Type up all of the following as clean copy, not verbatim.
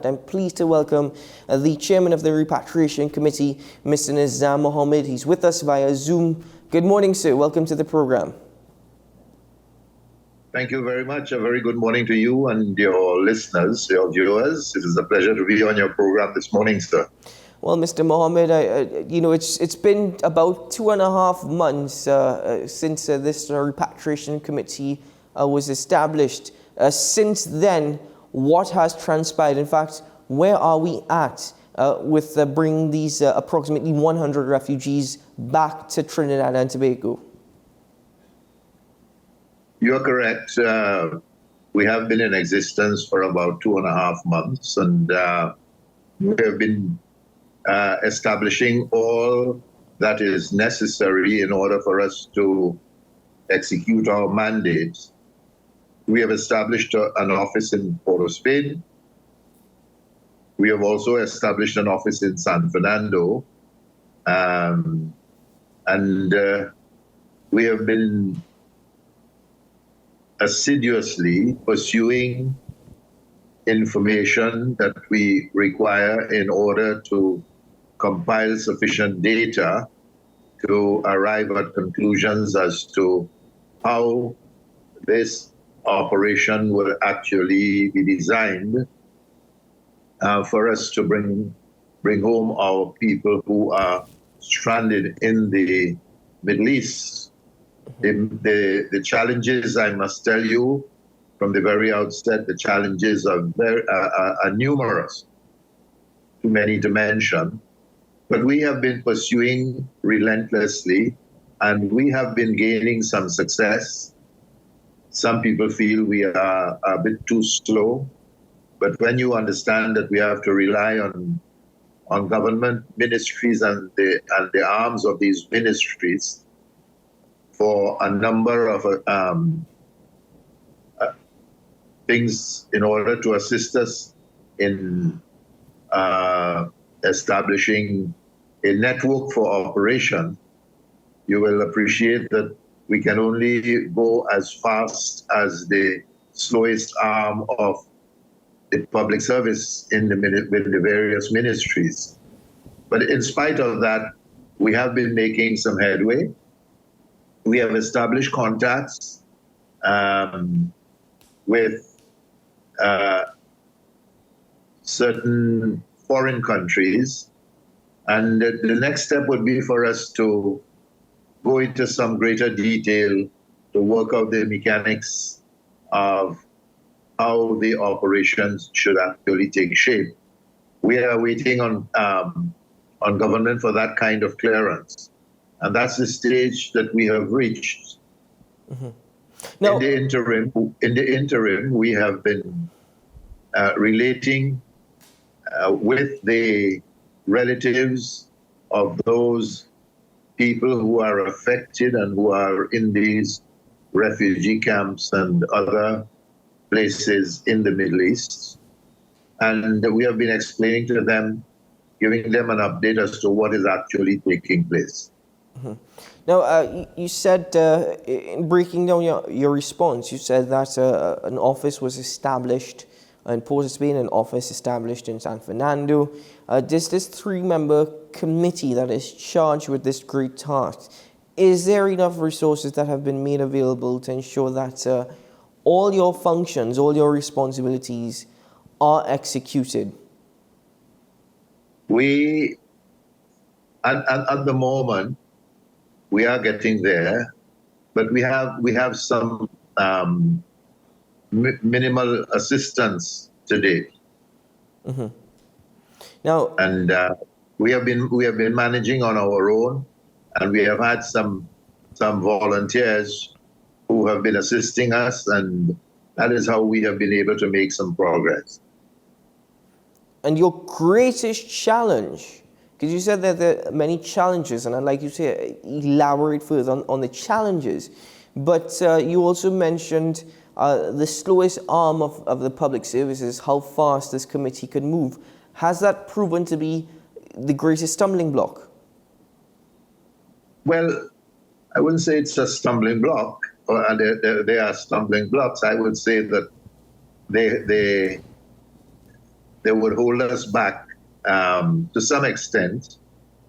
I'm pleased to welcome the chairman of the Repatriation Committee, Mr. Nizam Mohammed. He's with us via Zoom. Good morning, sir. Welcome to the program. Thank you very much. A very good morning to you and your listeners, your viewers. It is a pleasure to be on your program this morning, sir. Well, Mr. Mohammed, it's been about 2.5 months since this Repatriation Committee was established. Since then, what has transpired? In fact, where are we at with bringing these approximately 100 refugees back to Trinidad and Tobago? You're correct. We have been in existence for about 2.5 months, and we have been establishing all that is necessary in order for us to execute our mandate. We have established an office in Port of Spain. We have also established an office in San Fernando. And we have been assiduously pursuing information that we require in order to compile sufficient data to arrive at conclusions as to how this operation will actually be designed for us to bring home our people who are stranded in the Middle East. The challenges, I must tell you from the very outset, the challenges are numerous, too many to mention. But we have been pursuing relentlessly, and we have been gaining some success. Some people feel we are a bit too slow, but when you understand that we have to rely on government ministries and the arms of these ministries for a number of things in order to assist us in establishing a network for operation, you will appreciate that we can only go as fast as the slowest arm of the public service with the various ministries. But in spite of that, we have been making some headway. We have established contacts with certain foreign countries. And the next step would be for us to go into some greater detail to work out the mechanics of how the operations should actually take shape. We are waiting on government for that kind of clearance. And that's the stage that we have reached. Mm-hmm. Now, in the interim, we have been relating with the relatives of those people who are affected and who are in these refugee camps and other places in the Middle East. And we have been explaining to them, giving them an update as to what is actually taking place. Mm-hmm. Now, you said, in breaking down your response, you said that an office was established in Port of Spain, an office established in San Fernando. There's this 3-member committee that is charged with this great task. Is there enough resources that have been made available to ensure that all your functions, all your responsibilities are executed? We, at the moment, we are getting there, but we have some minimal assistance to date. Mm-hmm. Now, and we have been managing on our own, and we have had some volunteers who have been assisting us, and that is how we have been able to make some progress. And your greatest challenge, because you said that there are many challenges, and I'd like you to elaborate further on the challenges, but you also mentioned the slowest arm of the public services, how fast this committee could move. Has that proven to be the greatest stumbling block? Well, I wouldn't say it's a stumbling block, or they are stumbling blocks. I would say that they would hold us back to some extent.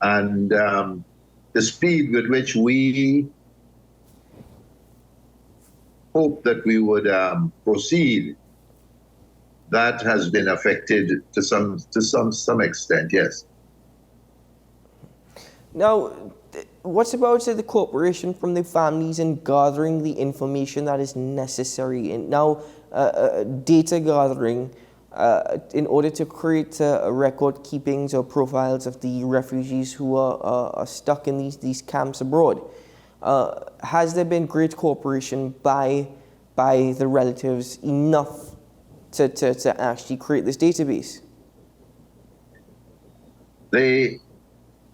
And the speed with which we hope that we would proceed, that has been affected to some extent, yes. Now, what's about the cooperation from the families in gathering the information that is necessary? And now, data gathering in order to create record keepings or profiles of the refugees who are stuck in these camps abroad. Has there been great cooperation by the relatives enough to actually create this database? The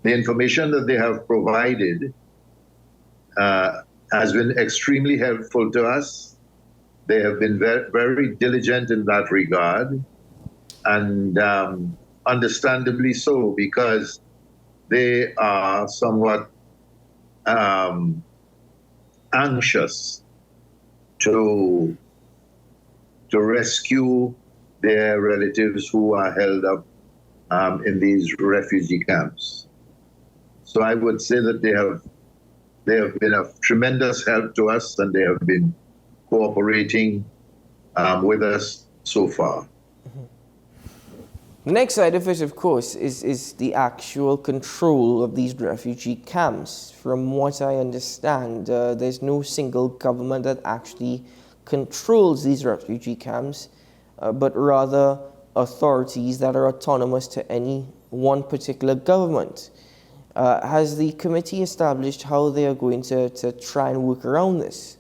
information that they have provided has been extremely helpful to us. They have been very, very diligent in that regard, and understandably so, because they are somewhat anxious to rescue their relatives who are held up in these refugee camps. So I would say that they have been of tremendous help to us, and they have been cooperating with us so far. The next side of it, of course, is the actual control of these refugee camps. From what I understand, there's no single government that actually controls these refugee camps, but rather authorities that are autonomous to any one particular government. Has the committee established how they are going to try and work around this?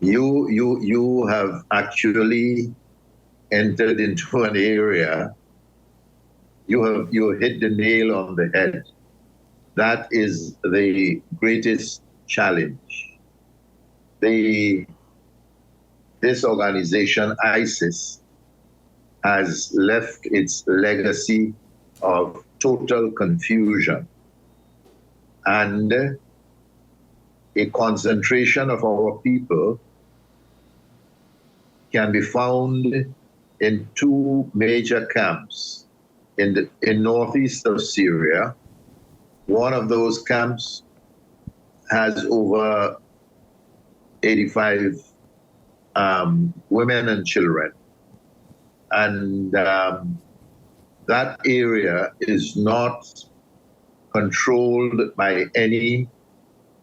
You have actually entered into an area. You hit the nail on the head. That is the greatest challenge. This organization, ISIS, has left its legacy of total confusion and a concentration of our people can be found in two major camps in northeast of Syria. One of those camps has over 85 women and children. And that area is not controlled by any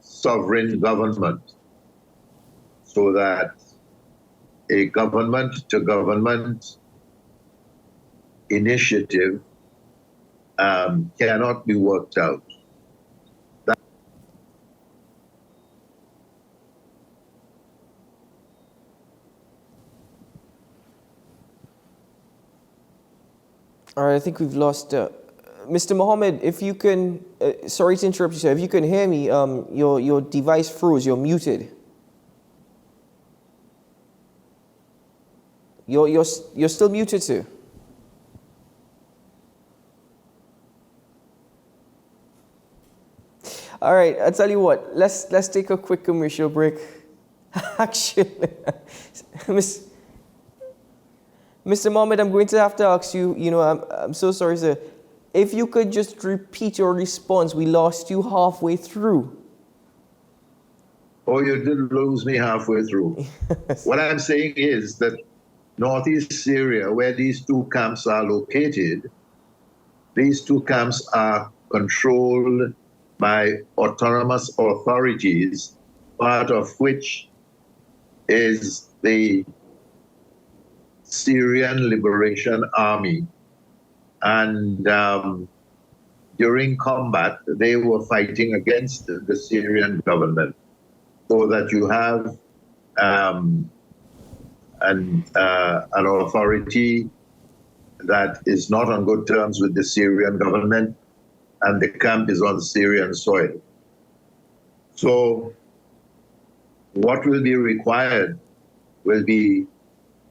sovereign government, so that a government-to-government initiative cannot be worked out. All right, I think we've lost Mr. Mohammed. If you can, sorry to interrupt you, sir. If you can hear me, your device froze. You're muted. You're still muted, sir. All right, I'll tell you what. Let's take a quick commercial break. Actually, Mr. Mohammed, I'm going to have to ask you. I'm so sorry, sir. If you could just repeat your response, we lost you halfway through. Oh, you did lose me halfway through. What I'm saying is that northeast Syria, where these two camps are located, these two camps are controlled by autonomous authorities, part of which is the Syrian Liberation Army. And during combat, they were fighting against the Syrian government, so that you have an authority that is not on good terms with the Syrian government, and the camp is on Syrian soil. So what will be required will be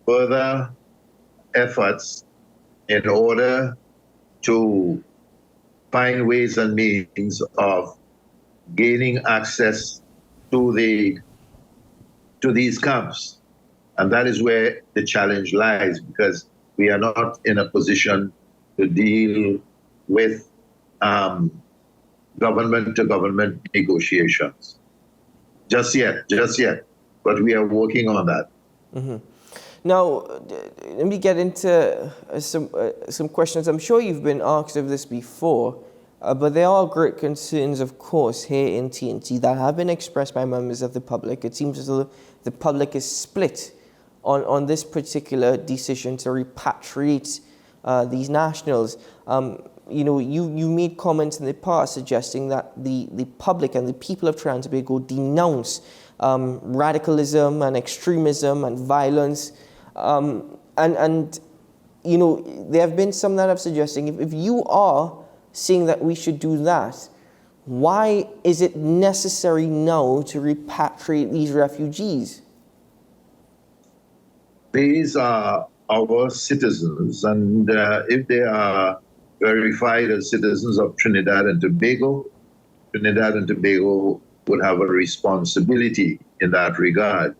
further efforts in order to find ways and means of gaining access to these camps. And that is where the challenge lies, because we are not in a position to deal with government-to-government negotiations. Just yet. But we are working on that. Now, let me get into some questions. I'm sure you've been asked of this before, but there are great concerns, of course, here in TNT that have been expressed by members of the public. It seems as though the public is split on this particular decision to repatriate these nationals. You made comments in the past suggesting that the public and the people of Trinidad and Tobago denounce radicalism and extremism and violence. There have been some that have suggesting if you are saying that we should do that, why is it necessary now to repatriate these refugees? These are our citizens, and if they are verified as citizens of Trinidad and Tobago would have a responsibility in that regard.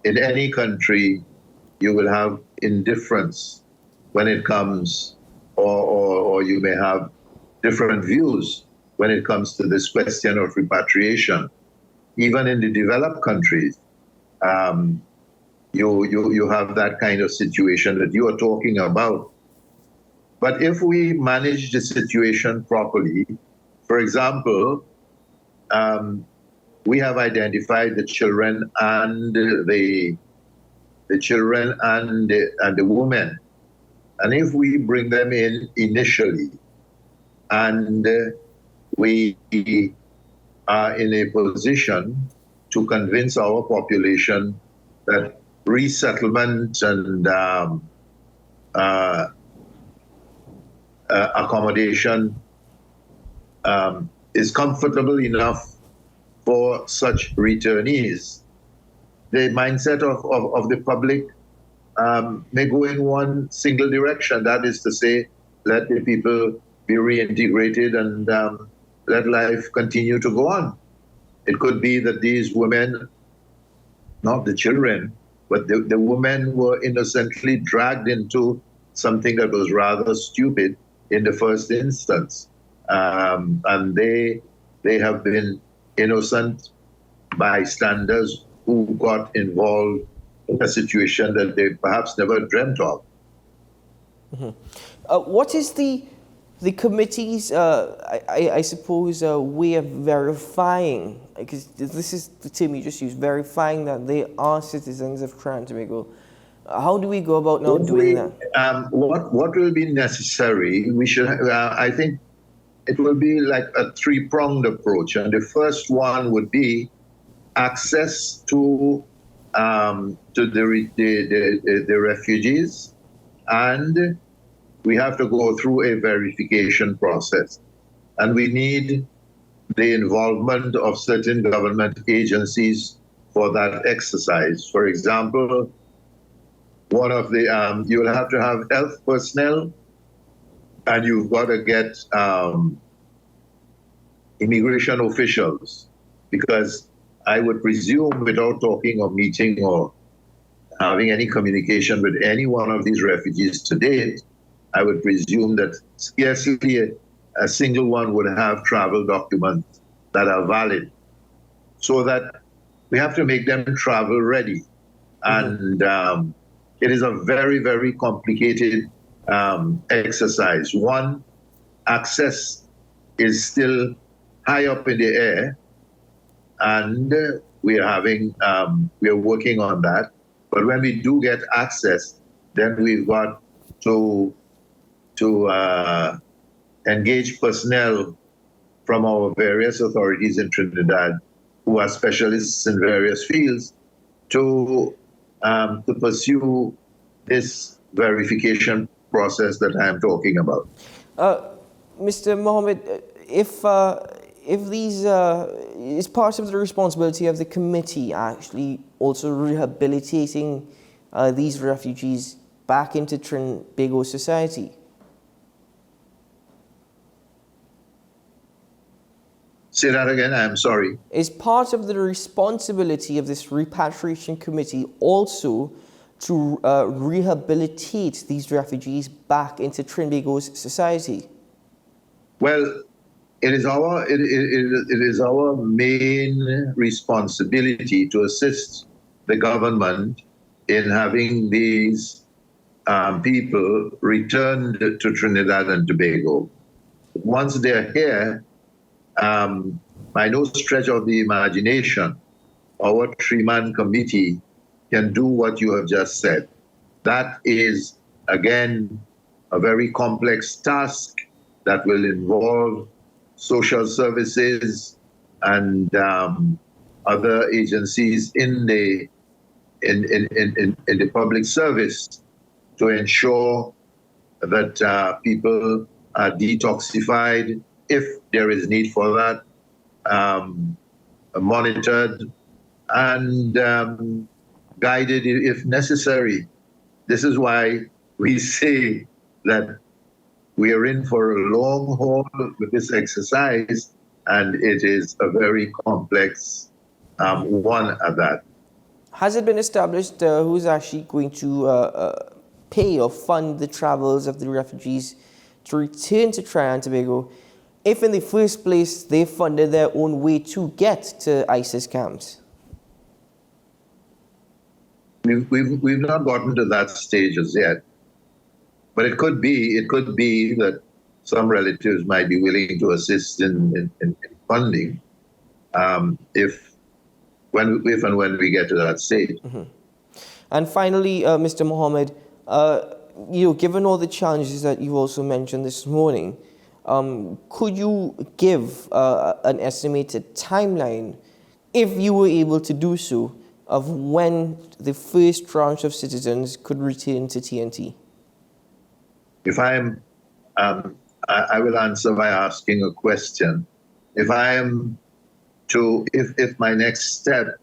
In any country, you will have indifference when it comes, or you may have different views when it comes to this question of repatriation. Even in the developed countries, you have that kind of situation that you are talking about. But if we manage the situation properly, for example, we have identified the children and the women, and if we bring them in initially, and we are in a position to convince our population that resettlement and accommodation is comfortable enough for such returnees, the mindset of the public may go in one single direction. That is to say, let the people be reintegrated and let life continue to go on. It could be that these women, not the children, but the women were innocently dragged into something that was rather stupid in the first instance. And they have been innocent bystanders who got involved in a situation that they perhaps never dreamt of. What is the committee's, I suppose, way of verifying, because this is the term you just used, verifying that they are citizens of Trinidad and Tobago? How do we go about now doing that? What will be necessary? We should. I think it will be like a three-pronged approach, and the first one would be access to the refugees, and we have to go through a verification process, and we need the involvement of certain government agencies for that exercise. For example, one of the you will have to have health personnel, and you've got to get immigration officials, because I would presume, without talking or meeting or having any communication with any one of these refugees to date, I would presume that scarcely a single one would have travel documents that are valid. So that we have to make them travel ready. And it is a very, very complicated exercise. One, access is still high up in the air, and we are working on that. But when we do get access, then we've got to engage personnel from our various authorities in Trinidad who are specialists in various fields to pursue this verification process that I am talking about. Mr. Mohammed, if these is part of the responsibility of the committee actually also rehabilitating these refugees back into Trinidad and Tobago society? Say that again, I'm sorry. Is part of the responsibility of this repatriation committee also to rehabilitate these refugees back into Trinbago's society? Well, it is our main responsibility to assist the government in having these people returned to Trinidad and Tobago. Once they're here, by no stretch of the imagination, our three-man committee can do what you have just said. That is, again, a very complex task that will involve social services and other agencies in the public service to ensure that people are detoxified if there is need for that, monitored and guided if necessary. This is why we say that we are in for a long haul with this exercise, and it is a very complex one at that. Has it been established who's actually going to pay or fund the travels of the refugees to return to Trinidad and Tobago if in the first place they funded their own way to get to ISIS camps? We've not gotten to that stage as yet. But it could be that some relatives might be willing to assist in funding if and when we get to that stage. Mm-hmm. And finally, Mr. Mohammed, given all the challenges that you also mentioned this morning, could you give an estimated timeline, if you were able to do so, of when the first tranche of citizens could return to TNT? If I will answer by asking a question. If my next step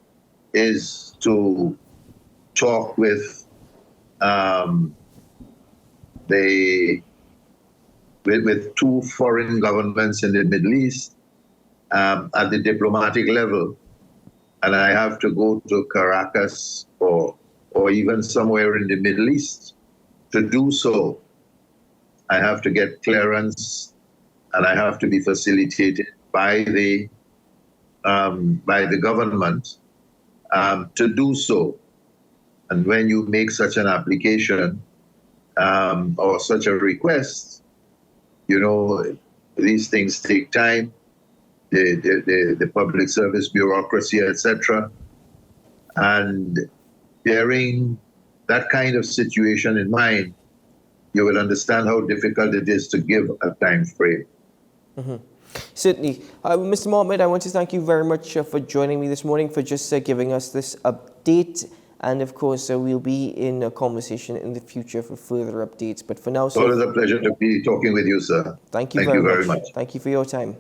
is to talk with with two foreign governments in the Middle East at the diplomatic level, and I have to go to Caracas or even somewhere in the Middle East to do so, I have to get clearance, and I have to be facilitated by the government to do so. And when you make such an application or such a request, these things take time. The public service bureaucracy, etc. And bearing that kind of situation in mind, you will understand how difficult it is to give a time frame. Mm-hmm. Certainly. Mr. Mohammed, I want to thank you very much for joining me this morning, for just giving us this update. And of course, we'll be in a conversation in the future for further updates. But for now, It's always a pleasure to be talking with you, sir. Thank you very much. Thank you for your time.